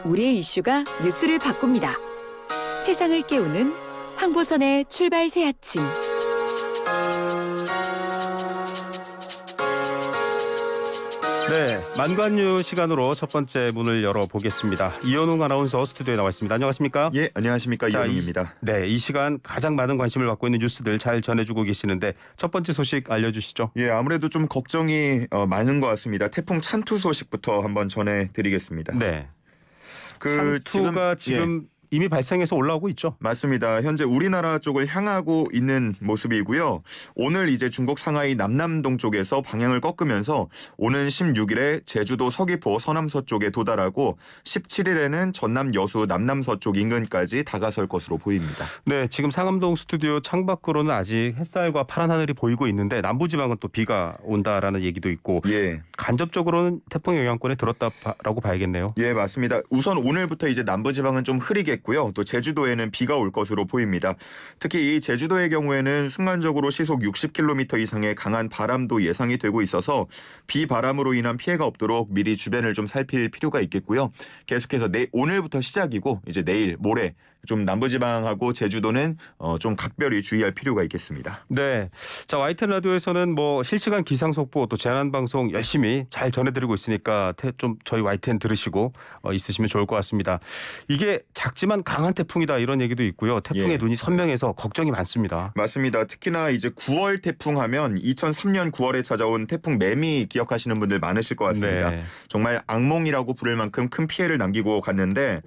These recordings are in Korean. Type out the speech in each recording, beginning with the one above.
우리의 이슈가 뉴스를 바꿉니다. 세상을 깨우는 황보선의 출발 새 아침. 네, 만관유 시간으로 첫 번째 문을 열어보겠습니다. 이현웅 아나운서 스튜디오에 나와 있습니다. 안녕하십니까? 예, 안녕하십니까. 이현웅입니다. 이 시간 가장 많은 관심을 받고 있는 뉴스들 잘 전해주고 계시는데 첫 번째 소식 알려주시죠. 예, 아무래도 좀 걱정이 많은 것 같습니다. 태풍 찬투 소식부터 한번 전해드리겠습니다. 네, 찬투가 지금 이미 발생해서 올라오고 있죠. 맞습니다. 현재 우리나라 쪽을 향하고 있는 모습이고요. 오늘 이제 중국 상하이 남남동 쪽에서 방향을 꺾으면서 오는 16일에 제주도 서귀포 서남서쪽에 도달하고 17일에는 전남 여수 남남서쪽 인근까지 다가설 것으로 보입니다. 네, 지금 상암동 스튜디오 창밖으로는 아직 햇살과 파란 하늘이 보이고 있는데 남부지방은 또 비가 온다라는 얘기도 있고 간접적으로는 태풍 영향권에 들었다라고 봐야겠네요. 예, 맞습니다. 우선 오늘부터 이제 남부지방은 좀 흐리겠고요. 또 제주도에는 비가 올 것으로 보입니다. 특히 이 제주도의 경우에는 순간적으로 시속 60km 이상의 강한 바람도 예상이 되고 있어서 비바람으로 인한 피해가 없도록 미리 주변을 좀 살필 필요가 있겠고요. 계속해서 오늘부터 시작이고 이제 내일 모레 좀 남부지방하고 제주도는 좀 각별히 주의할 필요가 있겠습니다. 네, 자 YTN 라디오에서는 뭐 실시간 기상 속보 또 재난 방송 열심히 잘 전해드리고 있으니까 좀 저희 YTN 들으시고 있으시면 좋을 것 같습니다. 이게 작지만 강한 태풍이다 이런 얘기도 있고요. 태풍의 눈이 선명해서 걱정이 많습니다. 맞습니다. 특히나 이제 9월 태풍 하면 2003년 9월에 찾아온 태풍 매미 기억하시는 분들 많으실 것 같습니다. 네. 정말 악몽이라고 부를 만큼 큰 피해를 남기고 갔는데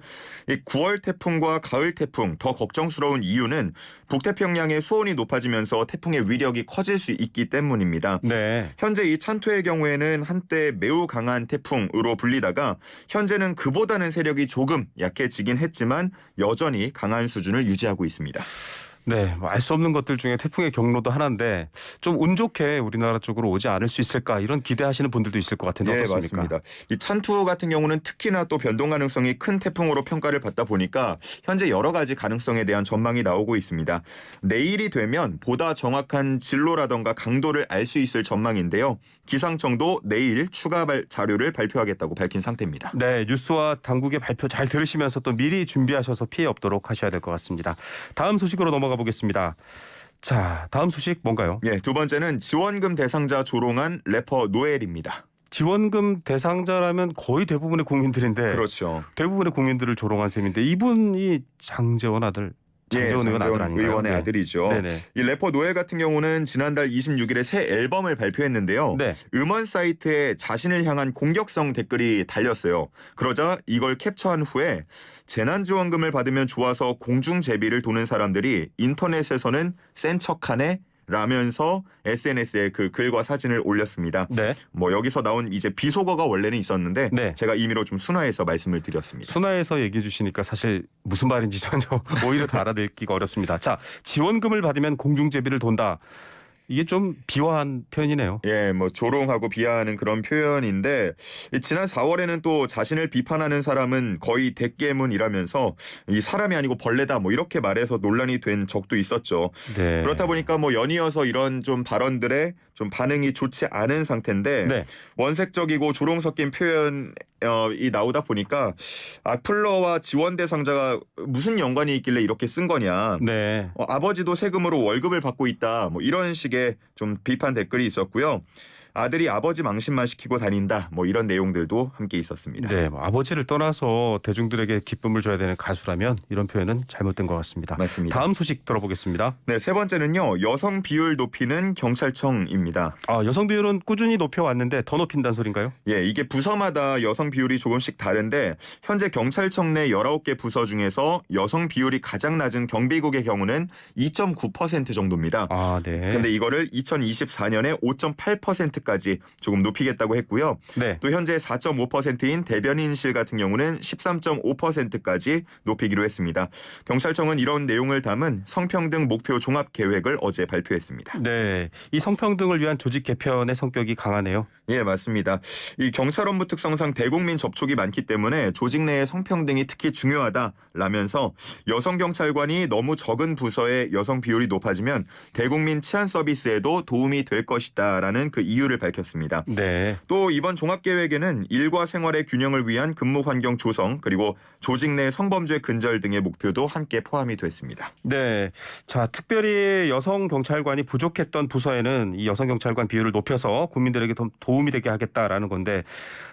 이 9월 태풍과 가을 태풍 더 걱정스러운 이유는 북태평양의 수온이 높아지면서 태풍의 위력이 커질 수 있기 때문입니다. 네. 현재 이 찬투의 경우에는 한때 매우 강한 태풍으로 불리다가 현재는 그보다는 세력이 조금 약해지긴 했지만 여전히 강한 수준을 유지하고 있습니다. 네, 알 수 없는 것들 중에 태풍의 경로도 하나인데 좀 운 좋게 우리나라 쪽으로 오지 않을 수 있을까 이런 기대하시는 분들도 있을 것 같은데 어떻습니까? 맞습니다. 이 찬투 같은 경우는 특히나 또 변동 가능성이 큰 태풍으로 평가를 받다 보니까 현재 여러 가지 가능성에 대한 전망이 나오고 있습니다. 내일이 되면 보다 정확한 진로라던가 강도를 알 수 있을 전망인데요. 기상청도 내일 추가 자료를 발표하겠다고 밝힌 상태입니다. 네, 뉴스와 당국의 발표 잘 들으시면서 또 미리 준비하셔서 피해 없도록 하셔야 될 것 같습니다. 다음 소식으로 넘어가 보겠습니다. 자, 다음 소식 뭔가요? 예, 두 번째는 지원금 대상자 조롱한 래퍼 노엘입니다. 지원금 대상자라면 거의 대부분의 국민들인데 그렇죠. 대부분의 국민들을 조롱한 셈인데 이분이 장재원 아들 장재원 의원 아들 아닌가요? 의원의 네. 아들이죠. 네네. 이 래퍼 노엘 같은 경우는 지난달 26일에 새 앨범을 발표했는데요. 네. 음원 사이트에 자신을 향한 공격성 댓글이 달렸어요. 그러자 이걸 캡처한 후에 재난지원금을 받으면 좋아서 공중제비를 도는 사람들이 인터넷에서는 센 척하네 라면서 SNS에 그 글과 사진을 올렸습니다. 네. 뭐 여기서 나온 이제 비속어가 원래는 있었는데 제가 임의로 좀 순화해서 말씀을 드렸습니다. 순화해서 얘기해 주시니까 사실 무슨 말인지 전혀 오히려 다 알아듣기가 어렵습니다. 자, 지원금을 받으면 공중제비를 돈다. 이게 좀 비화한 표현이네요. 예, 뭐 조롱하고 비하하는 그런 표현인데 지난 4월에는 또 자신을 비판하는 사람은 거의 대깨문이라면서 이 사람이 아니고 벌레다 뭐 이렇게 말해서 논란이 된 적도 있었죠. 네. 그렇다 보니까 뭐 연이어서 이런 좀 발언들에 좀 반응이 좋지 않은 상태인데 원색적이고 조롱 섞인 표현 이 나오다 보니까 악플러와 지원 대상자가 무슨 연관이 있길래 이렇게 쓴 거냐. 아버지도 세금으로 월급을 받고 있다. 뭐 이런 식의 좀 비판 댓글이 있었고요. 아들이 아버지 망신만 시키고 다닌다. 뭐 이런 내용들도 함께 있었습니다. 네, 뭐 아버지를 떠나서 대중들에게 기쁨을 줘야 되는 가수라면 이런 표현은 잘못된 것 같습니다. 맞습니다. 다음 소식 들어보겠습니다. 네, 세 번째는요. 여성 비율 높이는 경찰청입니다. 여성 비율은 꾸준히 높여왔는데 더 높인다는 소린가요? 예, 이게 부서마다 여성 비율이 조금씩 다른데 현재 경찰청 내 19개 부서 중에서 여성 비율이 가장 낮은 경비국의 경우는 2.9% 정도입니다. 근데 이거를 2024년에 5.8%까지 조금 높이겠다고 했고요. 또 현재 4.5%인 대변인실 같은 경우는 13.5%까지 높이기로 했습니다. 경찰청은 이런 내용을 담은 성평등 목표 종합 계획을 어제 발표했습니다. 네, 이 성평등을 위한 조직 개편의 성격이 강하네요. 예, 맞습니다. 이 경찰 업무 특성상 대국민 접촉이 많기 때문에 조직 내의 성평등이 특히 중요하다라면서 여성 경찰관이 너무 적은 부서의 여성 비율이 높아지면 대국민 치안 서비스에도 도움이 될 것이다라는 그 이유를 이유를 밝혔습니다. 네. 또 이번 종합계획에는 일과 생활의 균형을 위한 근무 환경 조성 그리고 조직 내 성범죄 근절 등의 목표도 함께 포함이 됐습니다. 네. 자, 특별히 여성 경찰관이 부족했던 부서에는 이 여성 경찰관 비율을 높여서 국민들에게 더 도움이 되게 하겠다라는 건데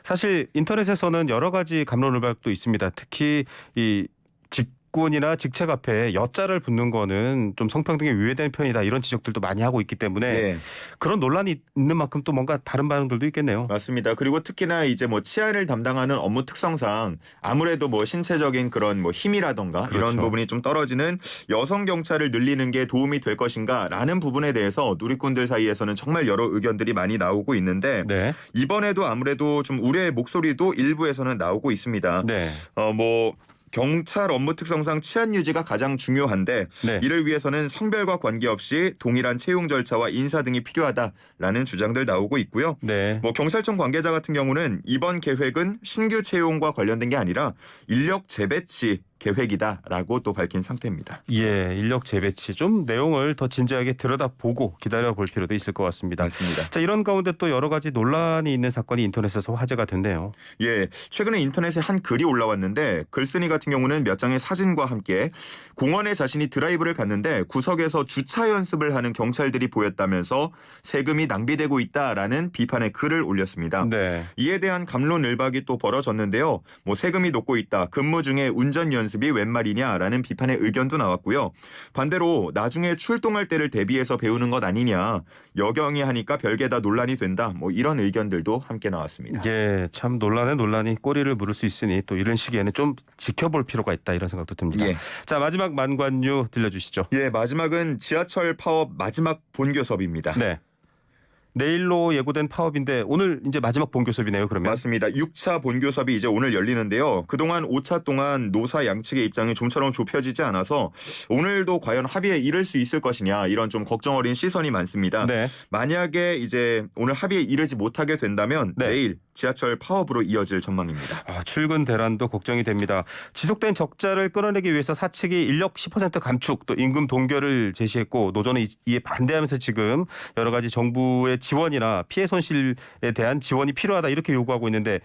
사실 인터넷에서는 여러 가지 갑론을박도 있습니다. 특히 이 직군이나 직책 앞에 여자를 붙는 거는 좀 성평등에 위배되는 편이다 이런 지적들도 많이 하고 있기 때문에 네. 그런 논란이 있는 만큼 또 뭔가 다른 반응들도 있겠네요. 맞습니다. 그리고 특히나 이제 뭐 치안을 담당하는 업무 특성상 아무래도 뭐 신체적인 그런 뭐 힘이라던가 그렇죠. 이런 부분이 좀 떨어지는 여성 경찰을 늘리는 게 도움이 될 것인가라는 부분에 대해서 누리꾼들 사이에서는 정말 여러 의견들이 많이 나오고 있는데 네. 이번에도 아무래도 좀 우려의 목소리도 일부에서는 나오고 있습니다. 네. 뭐 경찰 업무 특성상 치안 유지가 가장 중요한데 네. 이를 위해서는 성별과 관계없이 동일한 채용 절차와 인사 등이 필요하다라는 주장들 나오고 있고요. 네. 뭐 경찰청 관계자 같은 경우는 이번 계획은 신규 채용과 관련된 게 아니라 인력 재배치 계획이다라고 또 밝힌 상태입니다. 예, 인력 재배치 좀 내용을 더 진지하게 들여다보고 기다려볼 필요도 있을 것 같습니다. 맞습니다. 자, 이런 가운데 또 여러 가지 논란이 있는 사건이 인터넷에서 화제가 됐네요. 예, 최근에 인터넷에 한 글이 올라왔는데 글쓴이 같은 경우는 몇 장의 사진과 함께 공원에 자신이 드라이브를 갔는데 구석에서 주차 연습을 하는 경찰들이 보였다면서 세금이 낭비되고 있다라는 비판의 글을 올렸습니다. 네. 이에 대한 갑론을박이 또 벌어졌는데요. 뭐 세금이 녹고 있다. 근무 중에 운전 연습이 웬 말이냐라는 비판의 의견도 나왔고요. 반대로 나중에 출동할 때를 대비해서 배우는 것 아니냐. 여경이 하니까 별게 다 논란이 된다. 뭐 이런 의견들도 함께 나왔습니다. 예, 참 논란에 논란이 꼬리를 물을 수 있으니 또 이런 시기에는 좀 지켜볼 필요가 있다 이런 생각도 듭니다. 예. 자, 마지막 만관유 들려주시죠. 예, 마지막은 지하철 파업 마지막 본교 수업입니다. 네. 내일로 예고된 파업인데 오늘 이제 마지막 본교 수업이네요. 그러면 맞습니다. 6차 본교 수업이 이제 오늘 열리는데요. 그동안 5차 동안 노사 양측의 입장이 좀처럼 좁혀지지 않아서 오늘도 과연 합의에 이를 수 있을 것이냐 이런 좀 걱정 어린 시선이 많습니다. 네. 만약에 이제 오늘 합의에 이르지 못하게 된다면 네. 내일 지하철 파업으로 이어질 전망입니다. 출근 대란도 걱정이 됩니다. 지속된 적자를 끌어내기 위해서 사측이 인력 10% 감축 또 임금 동결을 제시했고 노조는 이에 반대하면서 지금 여러 가지 정부의 지원이나 피해 손실에 대한 지원이 필요하다 이렇게 요구하고 있는데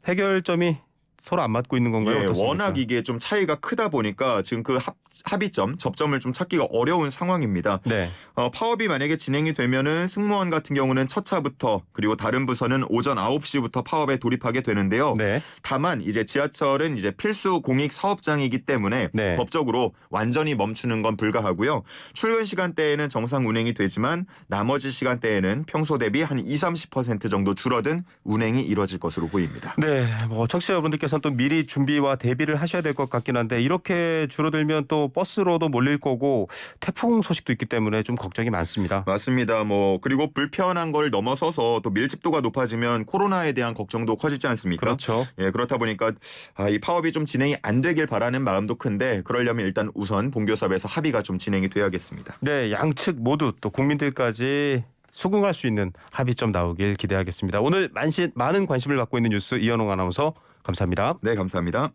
해결점이 서로 안 맞고 있는 건가요? 예, 어떻습니까? 워낙 이게 좀 차이가 크다 보니까 지금 그 합의점, 접점을 좀 찾기가 어려운 상황입니다. 네. 파업이 만약에 진행이 되면은 승무원 같은 경우는 첫 차부터 그리고 다른 부서는 오전 9시부터 파업에 돌입하게 되는데요. 네. 다만 이제 지하철은 이제 필수 공익 사업장이기 때문에 네. 법적으로 완전히 멈추는 건 불가하고요. 출근 시간대에는 정상 운행이 되지만 나머지 시간대에는 평소 대비 한 20-30% 정도 줄어든 운행이 이뤄질 것으로 보입니다. 네, 뭐 청취자 여러분들께서는 또 미리 준비와 대비를 하셔야 될 것 같긴 한데 이렇게 줄어들면 또 버스로도 몰릴 거고 태풍 소식도 있기 때문에 좀 걱정이 많습니다. 맞습니다. 뭐 그리고 불편한 걸 넘어서서 또 밀집도가 높아지면 코로나에 대한 걱정도 커지지 않습니까? 그렇죠. 예, 그렇다 보니까 이 파업이 좀 진행이 안 되길 바라는 마음도 큰데 그러려면 일단 우선 본교섭에서 합의가 좀 진행이 돼야겠습니다. 네, 양측 모두 또 국민들까지 수긍할 수 있는 합의점 나오길 기대하겠습니다. 오늘 많은 관심을 갖고 있는 뉴스 이현홍 아나운서 감사합니다. 네, 감사합니다.